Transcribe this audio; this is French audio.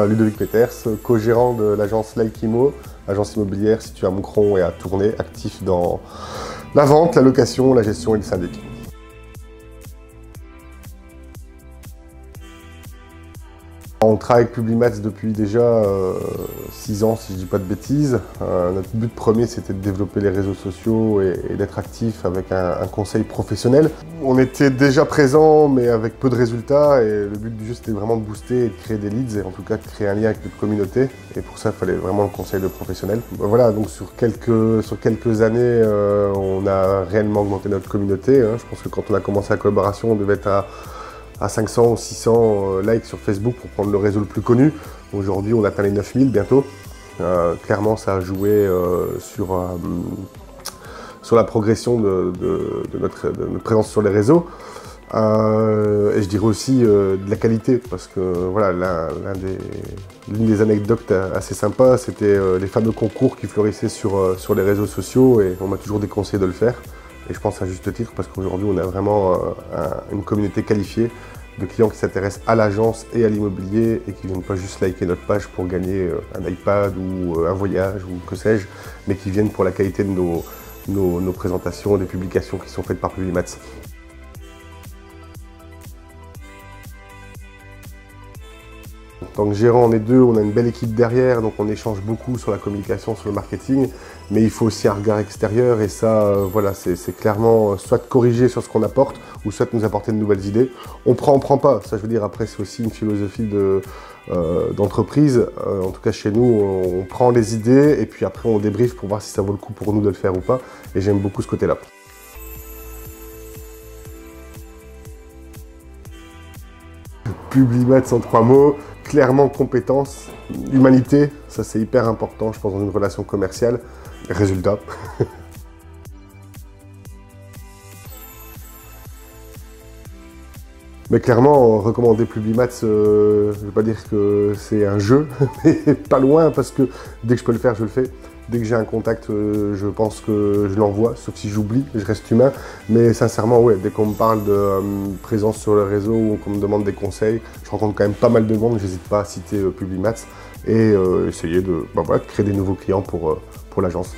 Ludovic Peters, co-gérant de l'agence Laikimo, agence immobilière située à Moucron et à Tournai, actif dans la vente, la location, la gestion et le syndic. On travaille avec Publimats depuis déjà 6 ans, si je ne dis pas de bêtises. Notre but premier, c'était de développer les réseaux sociaux et d'être actif avec un conseil professionnel. On était déjà présent, mais avec peu de résultats. Et le but du jeu, c'était vraiment de booster et de créer des leads, et en tout cas de créer un lien avec notre communauté. Et pour ça, il fallait vraiment le conseil de professionnel. Voilà, donc sur quelques années, on a réellement augmenté notre communauté. Je pense que quand on a commencé la collaboration, on devait être à 500 ou 600 likes sur Facebook pour prendre le réseau le plus connu. Aujourd'hui, on atteint les 9000 bientôt. Clairement, ça a joué sur la progression de notre présence sur les réseaux. Et je dirais aussi de la qualité, parce que voilà, l'une des anecdotes assez sympas, c'était les fameux concours qui fleurissaient sur les réseaux sociaux, et on m'a toujours déconseillé de le faire. Et je pense à juste titre, parce qu'aujourd'hui, on a vraiment une communauté qualifiée de clients qui s'intéressent à l'agence et à l'immobilier et qui ne viennent pas juste liker notre page pour gagner un iPad ou un voyage ou que sais-je, mais qui viennent pour la qualité de nos présentations et des publications qui sont faites par Publimats. En tant que gérant, on est deux, on a une belle équipe derrière, donc on échange beaucoup sur la communication, sur le marketing, mais il faut aussi un regard extérieur, et ça, voilà, c'est clairement soit de corriger sur ce qu'on apporte, ou soit de nous apporter de nouvelles idées. On prend pas, ça je veux dire, après c'est aussi une philosophie d'entreprise. En tout cas chez nous, on prend les idées, et puis après on débriefe pour voir si ça vaut le coup pour nous de le faire ou pas, et j'aime beaucoup ce côté-là. Publimats en 3 mots, clairement compétence, humanité, ça c'est hyper important je pense dans une relation commerciale, résultat. Mais clairement, recommander Publimats, je ne veux pas dire que c'est un jeu, mais pas loin, parce que dès que je peux le faire, je le fais. Dès que j'ai un contact, je pense que je l'envoie, sauf si j'oublie, je reste humain. Mais sincèrement, ouais, dès qu'on me parle de présence sur le réseau ou qu'on me demande des conseils, je rencontre quand même pas mal de monde, j'hésite pas à citer Publimats et essayer de créer des nouveaux clients pour l'agence.